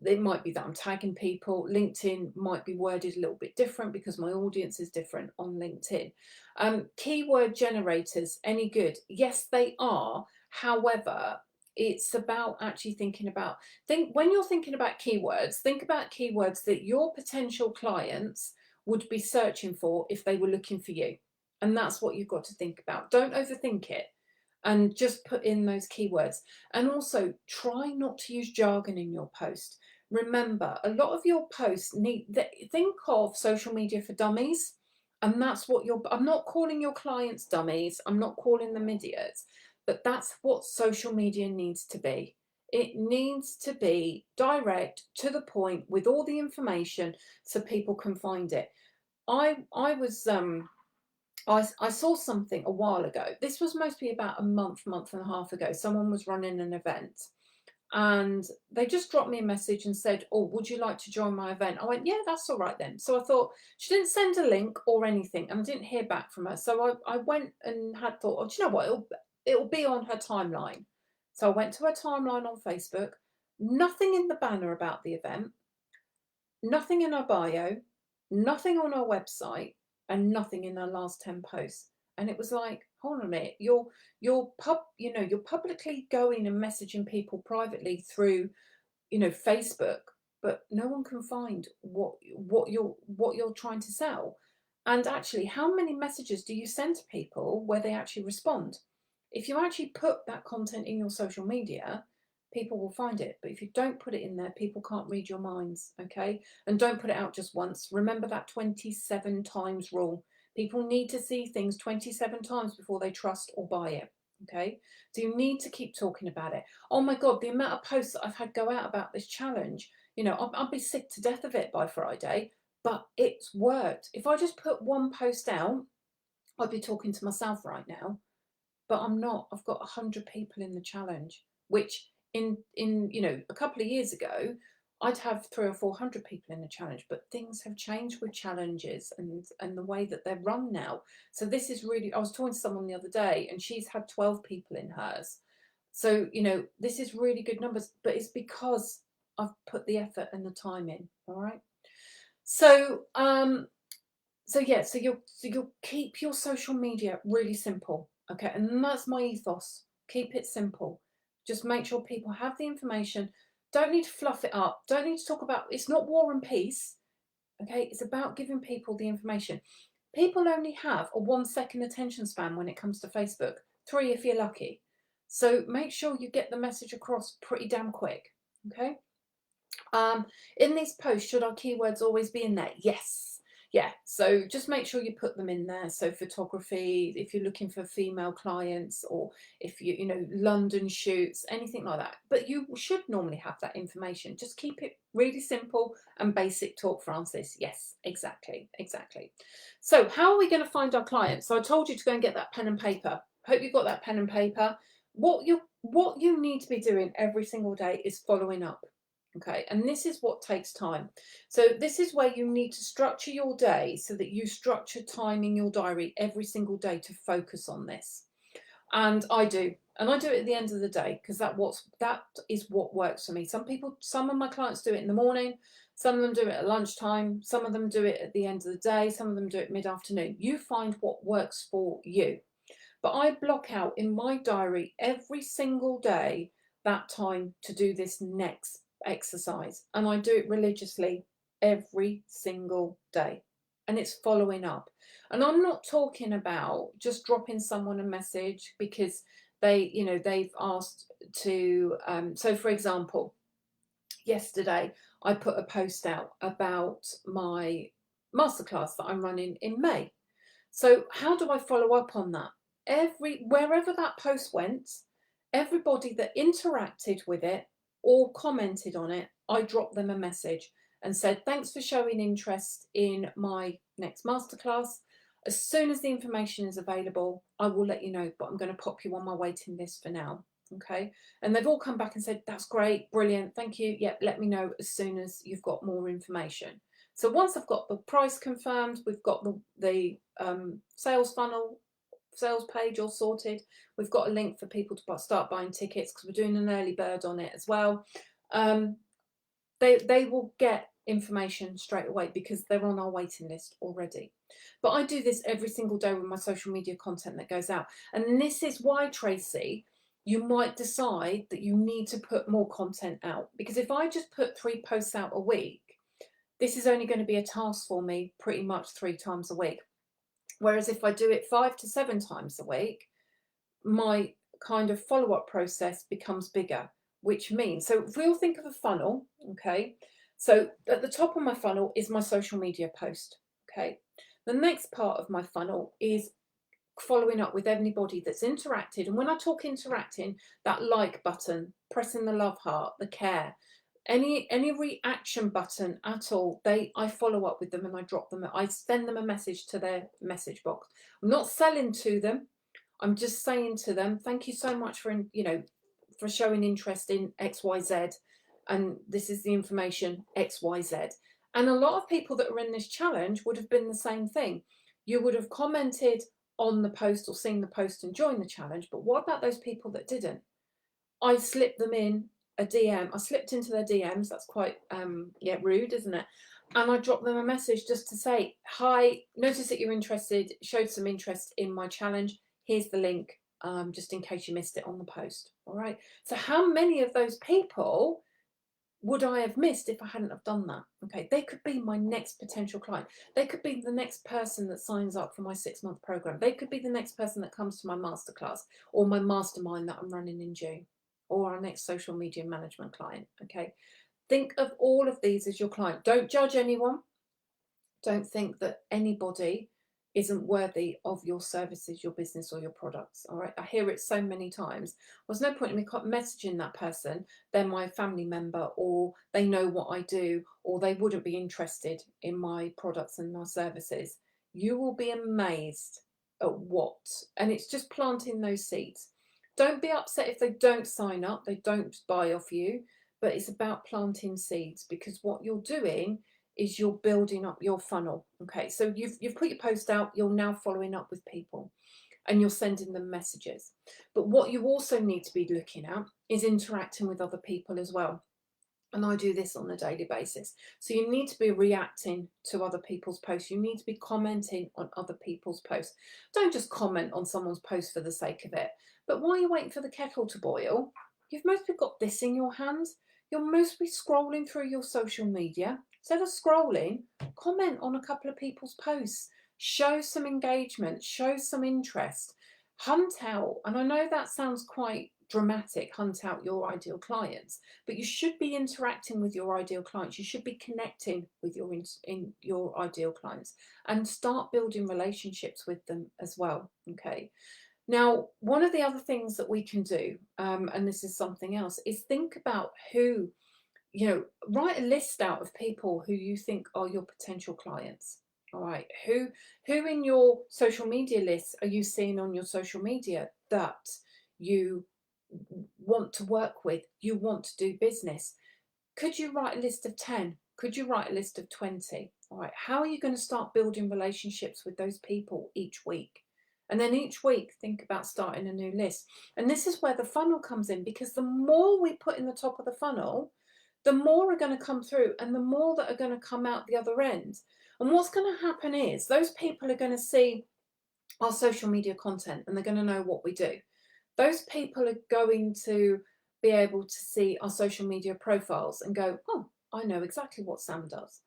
It might be that I'm tagging people. LinkedIn might be worded a little bit different because my audience is different on LinkedIn. Keyword generators, any good? Yes, they are. However, it's about actually thinking about when you're thinking about keywords, think about keywords that your potential clients would be searching for if they were looking for you. And that's what you've got to think about. Don't overthink it, and just put in those keywords. And also try not to use jargon in your post. Remember, a lot of your posts think of social media for dummies. And that's what I'm not calling your clients dummies. I'm not calling them idiots, but that's what social media needs to be. It needs to be direct, to the point, with all the information, so people can find it. I saw something a while ago. This was mostly about a month and a half ago. Someone was running an event, and they just dropped me a message and said, "Oh, would you like to join my event?" I went, "Yeah, that's all right then." So I thought, she didn't send a link or anything, and I didn't hear back from her. So I went and had thought, "Oh, do you know what? It'll be on her timeline." So I went to her timeline on Facebook. Nothing in the banner about the event, nothing in her bio, nothing on her website, and nothing in her last 10 posts. And it was like, hold on a minute, you're publicly going and messaging people privately through, Facebook, but no one can find what you're trying to sell. And actually, how many messages do you send to people where they actually respond? If you actually put that content in your social media, people will find it. But if you don't put it in there, people can't read your minds. Okay, and don't put it out just once. Remember that 27 times rule. People need to see things 27 times before they trust or buy it. Okay, so you need to keep talking about it. Oh my God, the amount of posts that I've had go out about this challenge, I'll be sick to death of it by Friday, but it's worked. If I just put one post out, I'd be talking to myself right now, but I'm not. I've got 100 people in the challenge, which in a couple of years ago, I'd have 300 or 400 people in the challenge. But things have changed with challenges and the way that they're run now. So this is really. I was talking to someone the other day, and she's had 12 people in hers. So, you know, this is really good numbers, but it's because I've put the effort and the time in. All right. So, you'll keep your social media really simple. Okay. And that's my ethos. Keep it simple. Just make sure people have the information. Don't need to fluff it up. Don't need to talk about, it's not war and peace. Okay. It's about giving people the information. People only have a 1 second attention span when it comes to Facebook, 3 if you're lucky. So make sure you get the message across pretty damn quick. Okay. In these posts, should our keywords always be in there? Yes. Yeah. So just make sure you put them in there. So photography, if you're looking for female clients, or if you know, London shoots, anything like that. But you should normally have that information. Just keep it really simple and basic talk, Francis. Yes, exactly. Exactly. So how are we going to find our clients? So I told you to go and get that pen and paper. Hope you've got that pen and paper. What you need to be doing every single day is following up. Okay, and this is what takes time. So this is where you need to structure your day so that you structure time in your diary every single day to focus on this. And I do it at the end of the day, because that is what works for me. Some of my clients do it in the morning, some of them do it at lunchtime, some of them do it at the end of the day, some of them do it mid-afternoon. You find what works for you. But I block out in my diary every single day that time to do this next exercise. And I do it religiously every single day. And it's following up. And I'm not talking about just dropping someone a message because they've asked to. So, for example, yesterday I put a post out about my masterclass that I'm running in May. So how do I follow up on that? Wherever that post went, everybody that interacted with it or commented on it, I dropped them a message and said, thanks for showing interest in my next masterclass. As soon as the information is available, I will let you know, but I'm going to pop you on my waiting list for now. Okay. And they've all come back and said, that's great, brilliant, thank you. Yep, let me know as soon as you've got more information. So once I've got the price confirmed, we've got the sales funnel, sales page all sorted. We've got a link for people to start buying tickets because we're doing an early bird on it as well. They will get information straight away because they're on our waiting list already. But I do this every single day with my social media content that goes out. And this is why, Tracy, you might decide that you need to put more content out. Because if I just put 3 posts out a week, this is only going to be a task for me pretty much 3 times a week. Whereas if I do it 5 to 7 times a week, my kind of follow-up process becomes bigger, which means, so if we'll think of a funnel, okay, so at the top of my funnel is my social media post, okay. The next part of my funnel is following up with anybody that's interacted. And when I talk interacting, that like button, pressing the love heart, the care, any reaction button at all, I follow up with them and I drop them. I send them a message to their message box. I'm not selling to them. I'm just saying to them, thank you so much for for showing interest in XYZ, and this is the information XYZ. And a lot of people that are in this challenge would have been the same thing. You would have commented on the post or seen the post and joined the challenge, but what about those people that didn't? I slipped them in a DM. I slipped into their DMs. That's quite rude, isn't it? And I dropped them a message just to say, hi, notice that you're interested, showed some interest in my challenge. Here's the link, just in case you missed it on the post. All right. So how many of those people would I have missed if I hadn't have done that? Okay, they could be my next potential client. They could be the next person that signs up for my 6-month program. They could be the next person that comes to my masterclass or my mastermind that I'm running in June, or our next social media management client. Okay, think of all of these as your client. Don't judge anyone. Don't think that anybody isn't worthy of your services, your business, or your products. All right, I hear it so many times. There's no point in me messaging that person. They're my family member, or they know what I do, or they wouldn't be interested in my products and my services. You will be amazed at what, and it's just planting those seeds. Don't be upset if they don't sign up, they don't buy off you, but it's about planting seeds, because what you're doing is you're building up your funnel. Okay, so you've put your post out, you're now following up with people. and you're sending them messages. But what you also need to be looking at is interacting with other people as well. And I do this on a daily basis. So you need to be reacting to other people's posts. You need to be commenting on other people's posts. Don't just comment on someone's post for the sake of it. But while you're waiting for the kettle to boil, you've mostly got this in your hands. You'll mostly scrolling through your social media. Instead of scrolling, comment on a couple of people's posts. Show some engagement, show some interest. Hunt out, and I know that sounds quite dramatic, hunt out your ideal clients, but you should be interacting with your ideal clients. You should be connecting with your ideal clients and start building relationships with them as well. Okay. Now, one of the other things that we can do, and this is something else, is think about who, write a list out of people who you think are your potential clients. All right. Who in your social media list are you seeing on your social media that you want to work with, you want to do business? Could you write a list of 10? Could you write a list of 20? All right, how are you going to start building relationships with those people each week? And then each week, think about starting a new list. And this is where the funnel comes in, because the more we put in the top of the funnel, the more are going to come through and the more that are going to come out the other end. And what's going to happen is those people are going to see our social media content and they're going to know what we do. Those people are going to be able to see our social media profiles and go, oh, I know exactly what Sam does.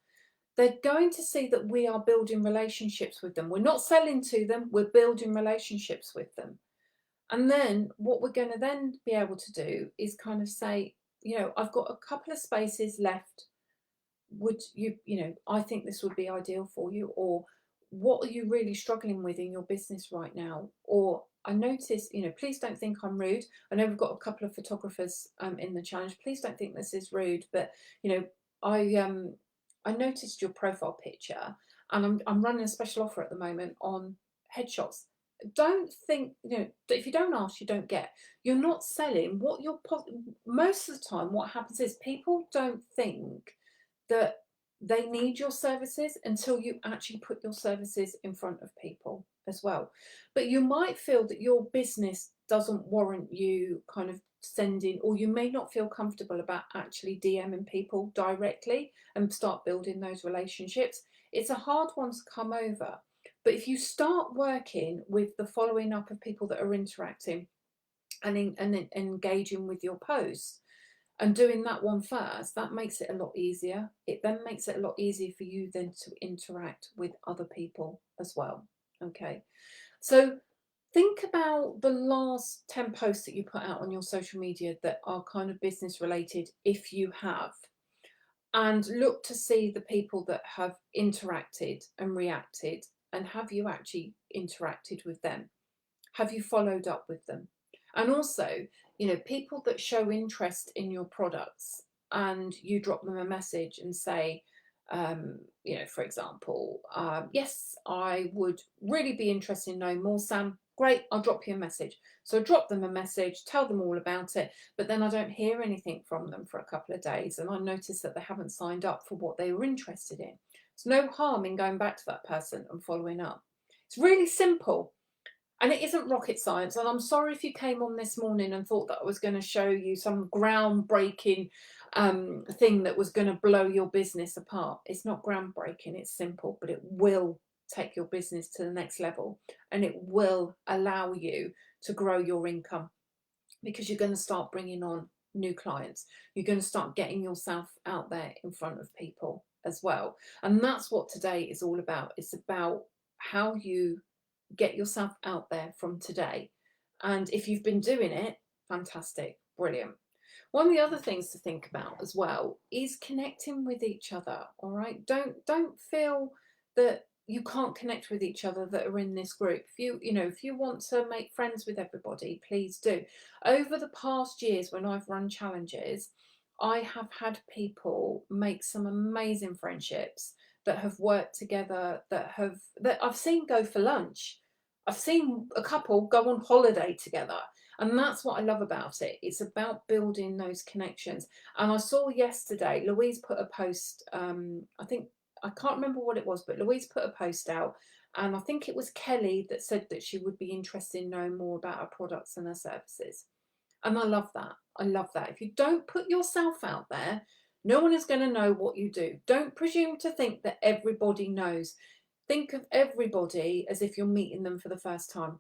They're going to see that we are building relationships with them. We're not selling to them, we're building relationships with them. And then what we're going to then be able to do is kind of say, I've got a couple of spaces left. Would you, I think this would be ideal for you. Or what are you really struggling with in your business right now? Or I notice, please don't think I'm rude. I know we've got a couple of photographers in the challenge. Please don't think this is rude, but I noticed your profile picture, and I'm running a special offer at the moment on headshots. Don't think, if you don't ask, you don't get. You're not selling what you're. Most of the time, what happens is people don't think that they need your services until you actually put your services in front of people as well. But you might feel that your business doesn't warrant you kind of sending, or you may not feel comfortable about actually DMing people directly and start building those relationships. It's a hard one to come over. But if you start working with the following up of people that are interacting and engaging with your posts, and doing that one first, that makes it a lot easier. It then makes it a lot easier for you then to interact with other people as well. Okay, so think about the last 10 posts that you put out on your social media that are kind of business related, if you have, and look to see the people that have interacted and reacted, and have you actually interacted with them? Have you followed up with them? And also, people that show interest in your products and you drop them a message and say, for example, yes, I would really be interested in knowing more, Sam. Great, I'll drop you a message. So I drop them a message, tell them all about it, but then I don't hear anything from them for a couple of days, and I notice that they haven't signed up for what they were interested in. There's no harm in going back to that person and following up. It's really simple. And it isn't rocket science. And I'm sorry if you came on this morning and thought that I was going to show you some groundbreaking thing that was going to blow your business apart. It's not groundbreaking, it's simple, but it will take your business to the next level, and it will allow you to grow your income, because you're going to start bringing on new clients. You're going to start getting yourself out there in front of people as well. And that's what today is all about. It's about how you get yourself out there from today. And if you've been doing it, fantastic, brilliant. One of the other things to think about as well is connecting with each other. All right, don't feel that you can't connect with each other that are in this group. If you want to make friends with everybody, please do. Over the past years when I've run challenges, I have had people make some amazing friendships that have worked together, that I've seen go for lunch. I've seen a couple go on holiday together. And that's what I love about it. It's about building those connections. And I saw yesterday, Louise put a post, I can't remember what it was, but Louise put a post out And I think it was Kelly that said that she would be interested in knowing more about our products and our services. And I love that. I love that. If you don't put yourself out there, no one is going to know what you do. Don't presume to think that everybody knows. Think of everybody as if you're meeting them for the first time.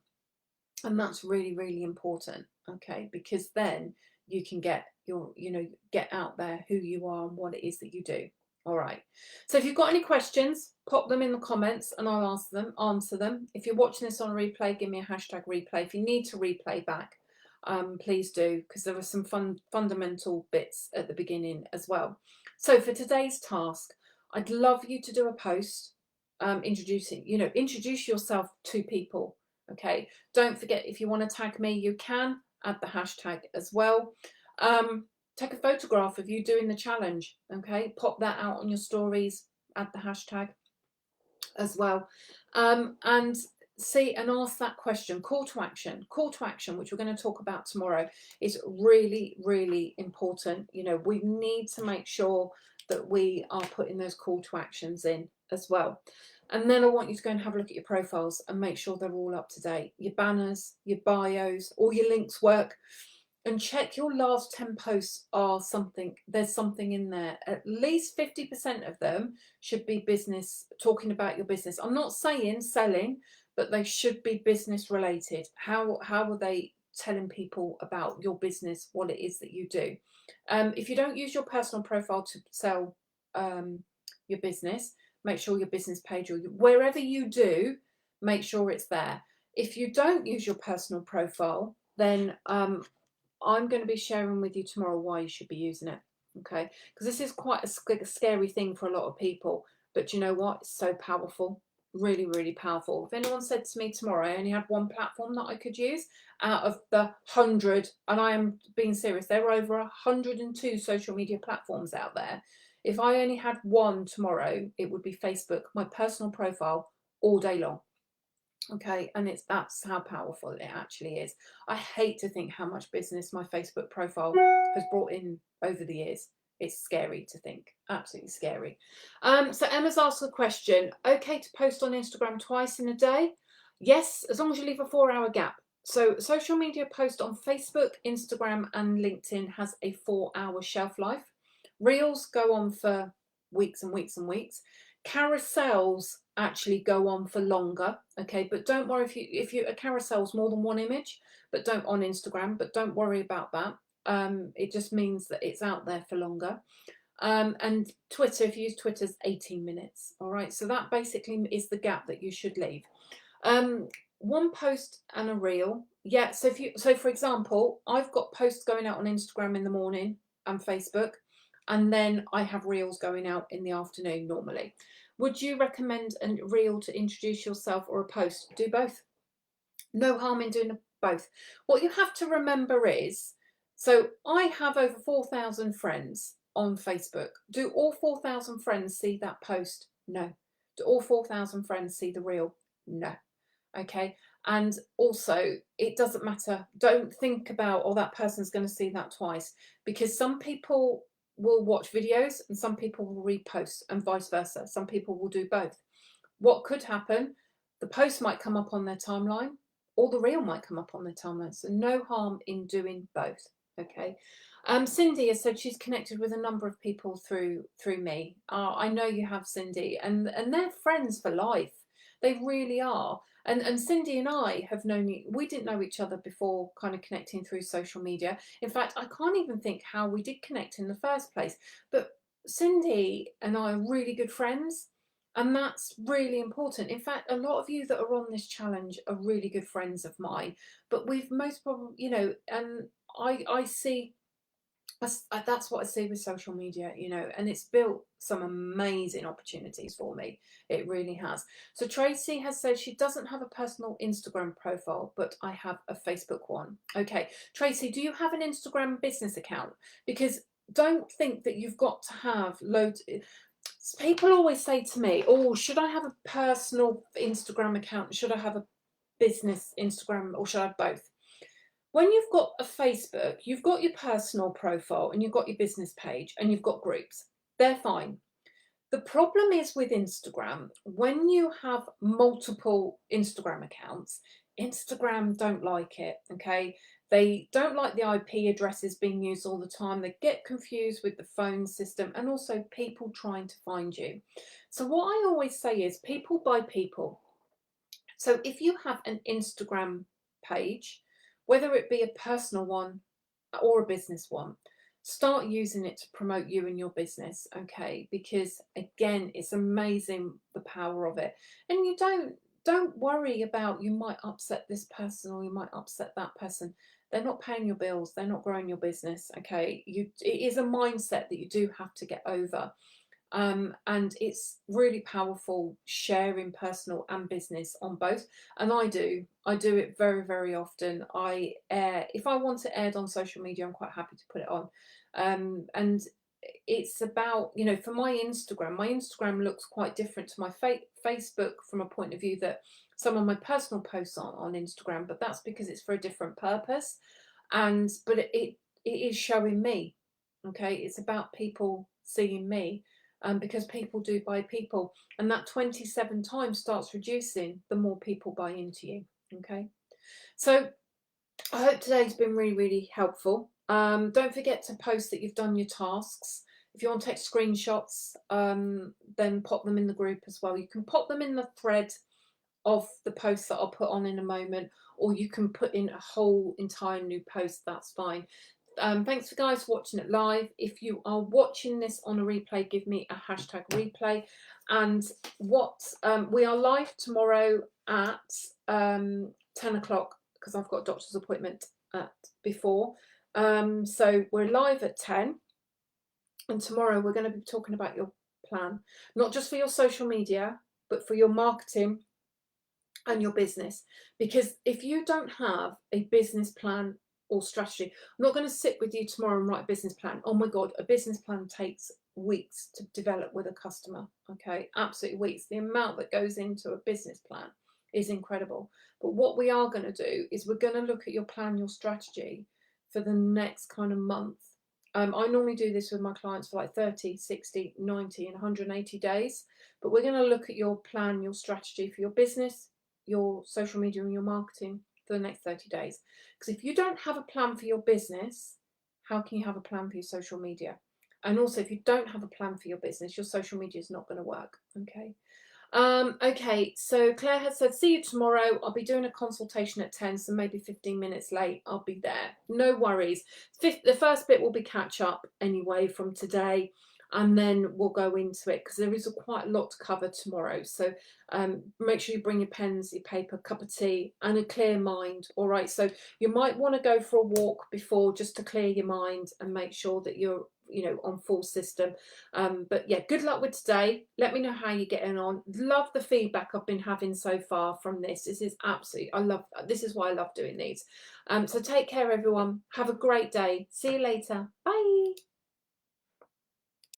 And that's really, really important. Okay, because then you can get get out there who you are and what it is that you do. All right. So if you've got any questions, pop them in the comments and I'll answer them. If you're watching this on replay, give me a hashtag replay. If you need to replay back, please do, because there are some fundamental bits at the beginning as well. So for today's task, I'd love you to do a post introduce yourself to people. Okay, don't forget, if you want to tag me, you can add the hashtag as well. Take a photograph of you doing the challenge. Okay, pop that out on your stories, add the hashtag as well, and ask that question. Call to action, which we're going to talk about tomorrow, is really, really important. We need to make sure that we are putting those call to actions in as well. And then I want you to go and have a look at your profiles and make sure they're all up to date. Your banners, your bios, all your links work. And check your last 10 posts are there's something in there. At least 50% of them should be business, talking about your business. I'm not saying selling, but they should be business related. How are they telling people about your business, what it is that you do? If you don't use your personal profile to sell your business, make sure your business page, or wherever you do, make sure it's there. If you don't use your personal profile, then I'm going to be sharing with you tomorrow why you should be using it. Okay, because this is quite a scary thing for a lot of people, but you know what, it's so powerful. Really, really powerful. If anyone said to me tomorrow I only had one platform that I could use out of the 100, and I am being serious, there are over 102 social media platforms out there. If I only had one tomorrow, it would be Facebook, my personal profile, all day long. Okay, and that's how powerful it actually is. I hate to think how much business my Facebook profile has brought in over the years. It's scary to think, absolutely scary. So Emma's asked a question. Okay to post on Instagram twice in a day? Yes, as long as you leave a 4-hour gap. So social media post on Facebook, Instagram and LinkedIn has a 4-hour shelf life. Reels go on for weeks and weeks and weeks. Carousels actually go on for longer. Okay, but don't worry if a carousel's more than one image, but don't on Instagram, but don't worry about that. It just means that it's out there for longer. And Twitter, if you use Twitter's 18 minutes. All right, so that basically is the gap that you should leave. One post and a reel. Yeah, so for example, I've got posts going out on Instagram in the morning and Facebook, and then I have reels going out in the afternoon normally. Would you recommend a reel to introduce yourself or a post? Do both. No harm in doing both. What you have to remember is, so I have over 4,000 friends on Facebook. Do all 4,000 friends see that post? No. Do all 4,000 friends see the reel? No. Okay. And also, it doesn't matter. Don't think about, oh, that person's going to see that twice, because some people will watch videos and some people will repost, and vice versa. Some people will do both. What could happen? The post might come up on their timeline, or the reel might come up on their timeline. So no harm in doing both. Okay. Cindy has said she's connected with a number of people through me. I know you have, Cindy, and they're friends for life. They really are. And Cindy and I have known, we didn't know each other before kind of connecting through social media. In fact, I can't even think how we did connect in the first place. But Cindy and I are really good friends. And that's really important. In fact, a lot of you that are on this challenge are really good friends of mine. But we've most probably, and I see, that's what I see with social media, and it's built some amazing opportunities for me. It really has. So Tracy has said she doesn't have a personal Instagram profile, but I have a Facebook one. Okay, Tracy, do you have an Instagram business account? Because don't think that you've got to have loads. People always say to me, oh, should I have a personal Instagram account? Should I have a business Instagram, or should I have both? When you've got a Facebook, you've got your personal profile and you've got your business page and you've got groups. They're fine. The problem is with Instagram, when you have multiple Instagram accounts, Instagram don't like it, okay? They don't like the IP addresses being used all the time. They get confused with the phone system and also people trying to find you. So what I always say is people buy people. So if you have an Instagram page, whether it be a personal one or a business one, start using it to promote you and your business, okay? Because again, it's amazing the power of it. And you don't worry about you might upset this person or you might upset that person. They're not paying your bills, they're not growing your business, okay? It is a mindset that you do have to get over. And it's really powerful sharing personal and business on both. And I do it very, very often. I air, if I want it aired on social media, I'm quite happy to put it on. And it's about, you know, for my Instagram looks quite different to my Facebook from a point of view that some of my personal posts on Instagram, but that's because it's for a different purpose. But it is showing me, okay? It's about people seeing me, because people do buy people, and that 27 times starts reducing the more people buy into you. Okay, so I hope today's been really, really helpful. Don't forget to post that you've done your tasks. If you want to take screenshots, then pop them in the group as well. You can pop them in the thread of the post that I'll put on in a moment, or you can put in a whole entire new post. That's fine. Thanks for guys watching it live. If you are watching this on a replay, give me a hashtag replay. And we are live tomorrow at 10 o'clock because I've got a doctor's appointment at before. So we're live at 10, and tomorrow we're going to be talking about your plan, not just for your social media, but for your marketing and your business. Because if you don't have a business plan or strategy, I'm not going to sit with you tomorrow and write a business plan. Oh my God, a business plan takes weeks to develop with a customer. Okay, absolutely weeks. The amount that goes into a business plan is incredible. But what we are going to do is we're going to look at your plan, your strategy for the next kind of month. I normally do this with my clients for like 30, 60, 90 and 180 days. But we're going to look at your plan, your strategy for your business, your social media and your marketing for the next 30 days. Because if you don't have a plan for your business, how can you have a plan for your social media? And also, if you don't have a plan for your business, your social media is not going to work. Okay. Okay, so Claire has said, see you tomorrow. I'll be doing a consultation at 10, so maybe 15 minutes late. I'll be there. No worries. The first bit will be catch up anyway from today, and then we'll go into it because there is quite a lot to cover tomorrow. So make sure you bring your pens, your paper, cup of tea, and a clear mind. All right, so you might want to go for a walk before just to clear your mind and make sure that you're on full system. But yeah, good luck with today. Let me know how you're getting on. Love the feedback I've been having so far from this. This is absolutely, this is why I love doing these. So take care everyone. Have a great day. See you later. Bye.